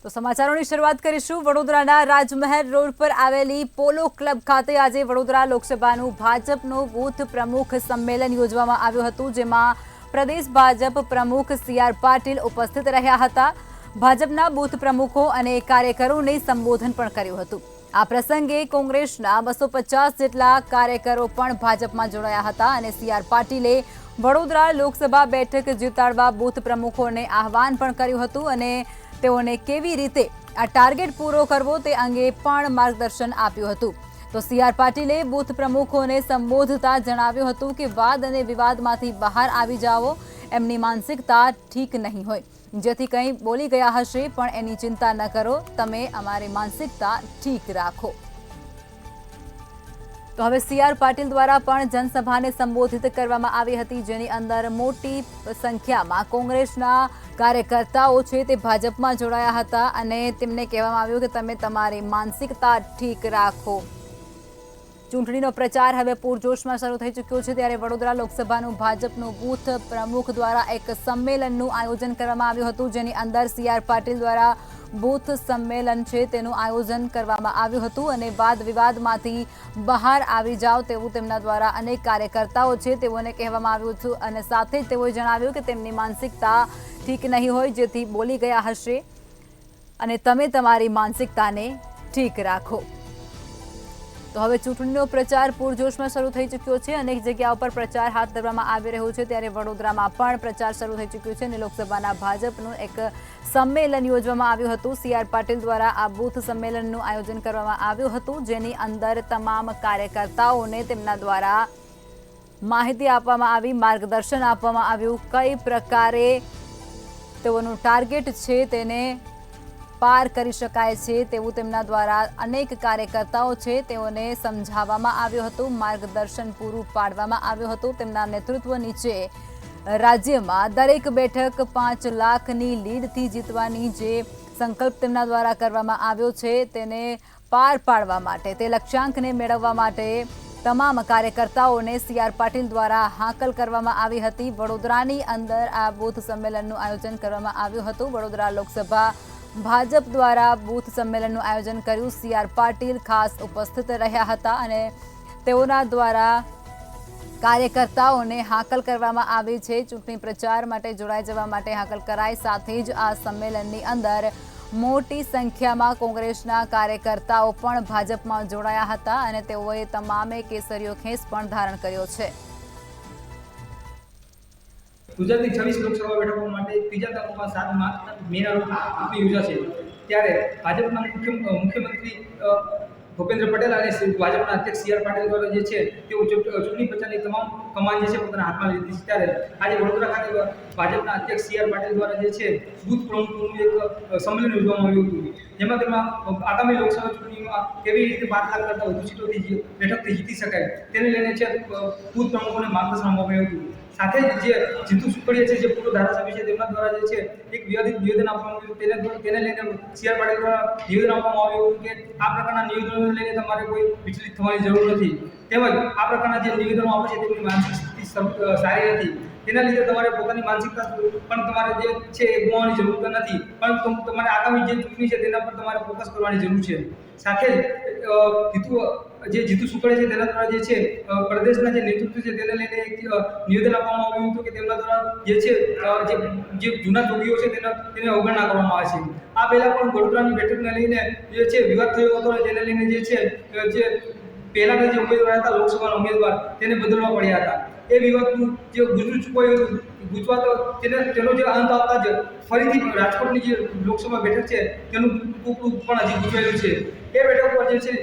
તો સમાચારોની શરૂઆત કરીશું વડોદરાના રાજમહેલ રોડ પર આવેલી પોલો ક્લબ ખાતે આજે વડોદરા લોકસભાનું ભાજપનું બૂથ પ્રમુખ સંમેલન યોજવામાં આવ્યું હતું, જેમાં પ્રદેશ ભાજપ પ્રમુખ સી.આર. પાટીલ ઉપસ્થિત રહ્યા હતા. ભાજપના બૂથ પ્રમુખો અને કાર્યકરોને સંબોધન પણ કર્યું હતું. આ પ્રસંગે કોંગ્રેસના 250 જેટલા કાર્યકરો પણ ભાજપમાં જોડાયા હતા અને સી.આર. પાટીલે વડોદરા લોકસભા બેઠક જીતાડવા બૂથ પ્રમુખોને આહવાન પણ કર્યું હતું અને તેઓને કેવી રીતે આ ટાર્ગેટ પૂરો કરવો તે અંગે પણ માર્ગદર્શન આપ્યું હતું. તો સી.આર. પાટીલે બૂથ પ્રમુખોને સંબોધતા જણાવ્યું હતું કે વાદ અને વિવાદમાંથી બહાર આવી જાઓ. એમની માનસિકતા ઠીક નહીં હોય, જેથી કંઈ બોલી ગયા હશે પણ એની ચિંતા ન કરો, તમે અમારી માનસિકતા ઠીક રાખો. તો હવે સી.આર. પાટીલ દ્વારા પણ જનસભાને સંબોધિત કરવામાં આવી હતી, જેની અંદર મોટી સંખ્યામાં કોંગ્રેસના કાર્યકર્તાઓ છે તે ભાજપમાં જોડાયા હતા અને તેમને કહેવામાં આવ્યું કે તમે તમારી માનસિકતા ઠીક રાખો. ચૂંટણીનો પ્રચાર હવે પૂરજોશમાં શરૂ થઈ ચૂક્યો છે, ત્યારે વડોદરા લોકસભાનું ભાજપનું બૂથ પ્રમુખ દ્વારા એક સંમેલનનું આયોજન કરવામાં આવ્યું હતું, જેની અંદર સી.આર. પાટીલ દ્વારા બૂથ સંમેલન છે તેનું આયોજન કરવામાં આવ્યું હતું અને વાદ વિવાદમાંથી બહાર આવી જાઓ તેવું તેમના દ્વારા અનેક કાર્યકર્તાઓ છે તેઓને કહેવામાં આવ્યું હતું અને સાથે જ તેઓએ જણાવ્યું કે તેમની માનસિકતા ઠીક નહીં હોય, જેથી બોલી ગયા હશે અને તમે તમારી માનસિકતાને ઠીક રાખો. તો હવે ચૂંટણીનો પ્રચાર પૂરજોશમાં શરૂ થઈ ચૂક્યો છે. અનેક જગ્યાઓ પર પ્રચાર હાથ ધરવામાં આવી રહ્યો છે, ત્યારે વડોદરામાં પણ પ્રચાર શરૂ થઈ ચૂક્યો છે અને લોકસભાના ભાજપનું એક સંમેલન યોજવામાં આવ્યું હતું. સી.આર. પાટીલ દ્વારા આ બૂથ સંમેલનનું આયોજન કરવામાં આવ્યું હતું, જેની અંદર તમામ કાર્યકર્તાઓને તેમના દ્વારા માહિતી આપવામાં આવી, માર્ગદર્શન આપવામાં આવ્યું, કઈ પ્રકારે તેઓનું ટાર્ગેટ છે તેને પાર કરી શકાય છે તેવું તેમના દ્વારા અનેક કાર્યકર્તાઓ છે તેઓને સમજાવવામાં આવ્યું હતું, માર્ગદર્શન પૂરું પાડવામાં આવ્યું હતું. તેમના નેતૃત્વ નીચે રાજ્યમાં દરેક બેઠક 5 લાખની લીડથી જીતવાની જે સંકલ્પ તેમના દ્વારા કરવામાં આવ્યો છે તેને પાર પાડવા માટે, તે લક્ષ્યાંકને મેળવવા માટે તમામ કાર્યકર્તાઓને સી.આર. પાટીલ દ્વારા હાકલ કરવામાં આવી હતી. વડોદરાની અંદર આ બૂથ સંમેલનનું આયોજન કરવામાં આવ્યું હતું. વડોદરા લોકસભા ભાજપ દ્વારા બૂથ સંમેલનનું આયોજન કર્યું. સી.આર. પાટીલ ખાસ ઉપસ્થિત રહ્યા હતા અને તેઓના દ્વારા કાર્યકર્તાઓને હાકલ કરવામાં આવી છે. ચૂંટણી પ્રચાર માટે જોડાઈ જવા માટે હાકલ કરાઈ. સાથે જ આ સંમેલનની અંદર મોટી સંખ્યામાં કોંગ્રેસના કાર્યકર્તાઓ પણ ભાજપમાં જોડાયા હતા અને તેઓએ તમામે કેસરીયો ખેસ પણ ધારણ કર્યો છે. ગુજરાતની 26 લોકસભા બેઠકો માટે ત્રીજા તબક્કામાં 7 મેના રોજ ચૂંટણી યોજાશે, ત્યારે ભાજપના મુખ્યમંત્રી ભૂપેન્દ્ર પટેલ અને ભાજપના અધ્યક્ષ સી.આર. પાટીલ દ્વારા જે છે તેઓ ચૂંટણી પ્રચારની તમામ કમાન જે છે પોતાના હાથમાં લીધી છે. ત્યારે આજે વડોદરા ખાતે ભાજપના અધ્યક્ષ સી.આર. પાટીલ દ્વારા જે છે બૂથ પ્રમુખોનું એક સંમેલન યોજવામાં આવ્યું હતું, જેમાં તેમાં આગામી લોકસભા ચૂંટણીમાં કેવી રીતે 5 લાખ કરતાં વધુ સીટોથી બેઠકથી જીતી શકાય તેને લઈને છે બૂથ પ્રમુખોને માર્ગદર્શન આપવામાં આવ્યું હતું. સાથે જ જે જીતુ સુખડિયા છે, જે પૂર્વ ધારાસભ્ય છે, તેમના દ્વારા જે છે એક વિવાદિત નિવેદન આપવામાં આવ્યું, તેને લઈને સી.આર. પાટીલ દ્વારા નિવેદન આપવામાં આવ્યું કે આ પ્રકારના નિવેદનોને લઈને તમારે કોઈ વિચલિત થવાની જરૂર નથી, તેમજ આ પ્રકારના જે નિવેદનો આપે છે તેમની માનસિક સ્થિતિ સારી નથી, તેના લીધે તમારે પોતાની માનસિકતા પણ તમારે જે છે એ ગુમાવવાની જરૂર નથી, પણ તમારે આગામી જે ચૂંટણી છે તેના પર તમારે ફોકસ કરવાની જરૂર છે. સાથે જ જીતુ સુખડિયા છે તેના દ્વારા જે છે પ્રદેશના જે નેતૃત્વ છે તેને લઈને એક નિવેદન આપવામાં આવ્યું હતું કે તેમના દ્વારા જે છે જે જૂના જોગીઓ છે તેને અવગણના કરવામાં આવે છે. આ પહેલા પણ વડોદરાની બેઠકને લઈને જે છે વિવાદ થયો હતો અને તેને લઈને જે છે જે પહેલાના જે ઉમેદવાર હતા લોકસભાના ઉમેદવાર તેને બદલવા પડ્યા હતા. એ વિવાદનું જે તેનો જે અંત આવતા જ ફરીથી રાજકોટની જે લોકસભા બેઠક છે તેનું પણ હજી ગુજવાયેલું છે. એ બેઠક પર જે છે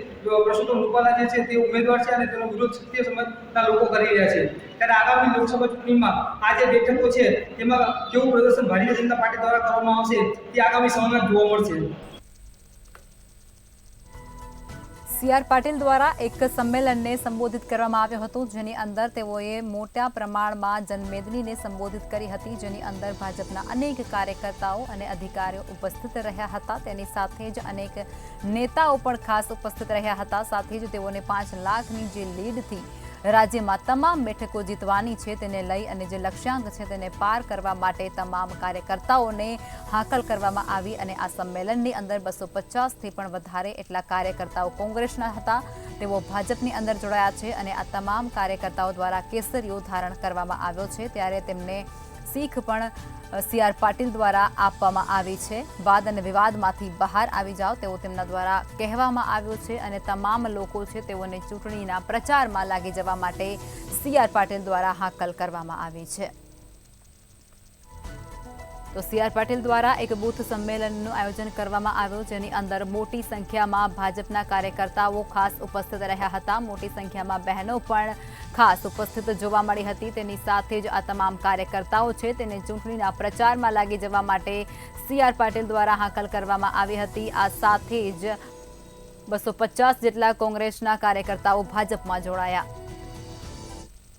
પરસોત્તમ રૂપાલા જે છે તે ઉમેદવાર છે અને તેનો વિરોધ ક્ષત્રિય સમાજના લોકો કરી રહ્યા છે. ત્યારે આગામી લોકસભા ચૂંટણીમાં આ જે બેઠકો છે તેમાં કેવું પ્રદર્શન ભારતીય જનતા પાર્ટી દ્વારા કરવામાં આવશે તે આગામી સમયમાં જોવા મળશે. સી.આર. પાટીલ દ્વારા એક સંમેલનને સંબોધિત કરવામાં આવ્યું હતું, જેની અંદર તેઓએ મોટા પ્રમાણમાં જનમેદનીને સંબોધિત કરી હતી, જેની અંદર ભાજપના અનેક કાર્યકર્તાઓ અને અધિકારીઓ ઉપસ્થિત રહ્યા હતા. તેની સાથે જ અનેક નેતાઓ પણ ખાસ ઉપસ્થિત રહ્યા હતા. સાથે જ તેઓને 5 લાખની જે લીડથી રાજ્યમાં તમામ બેઠકો જીતવાની છે તેને લઈ અને જે લક્ષ્યાંક છે તેને પાર કરવા માટે તમામ કાર્યકર્તાઓને હાકલ કરવામાં આવી અને આ સંમેલનની અંદર 250થી પણ વધારે એટલા કાર્યકર્તાઓ કોંગ્રેસના હતા તેઓ ભાજપની અંદર જોડાયા છે અને આ તમામ કાર્યકર્તાઓ દ્વારા કેસરીઓ ધારણ કરવામાં આવ્યો છે ત્યારે તેમને શીખ પણ CR પાટીલ દ્વારા આપવામાં આવી છે વાદ અને વિવાદમાંથી બહાર આવી જાઓ તેવું તેમના દ્વારા કહેવામાં આવ્યું છે અને તમામ લોકો છે તેઓને ચૂંટણીના પ્રચારમાં લાગી જવા માટે CR પાટીલ દ્વારા હાકલ કરવામાં આવી છે તો CR પાટીલ દ્વારા એક બૂથ સંમેલનનું આયોજન કરવામાં આવ્યું જેની અંદર મોટી સંખ્યામાં ભાજપના કાર્યકર્તાઓ ખાસ ઉપસ્થિત રહ્યા હતા મોટી સંખ્યામાં બહેનો પણ ખાસ ઉપસ્થિત જોવા મળી હતી તેની સાથે જ આ તમામ કાર્યકર્તાઓ છે તેને ચૂંટણીના પ્રચારમાં લાગી જવા માટે CR પાટીલ દ્વારા હાકલ કરવામાં આવી હતી આ સાથે જ 250 જેટલા કોંગ્રેસના કાર્યકર્તાઓ ભાજપમાં જોડાયા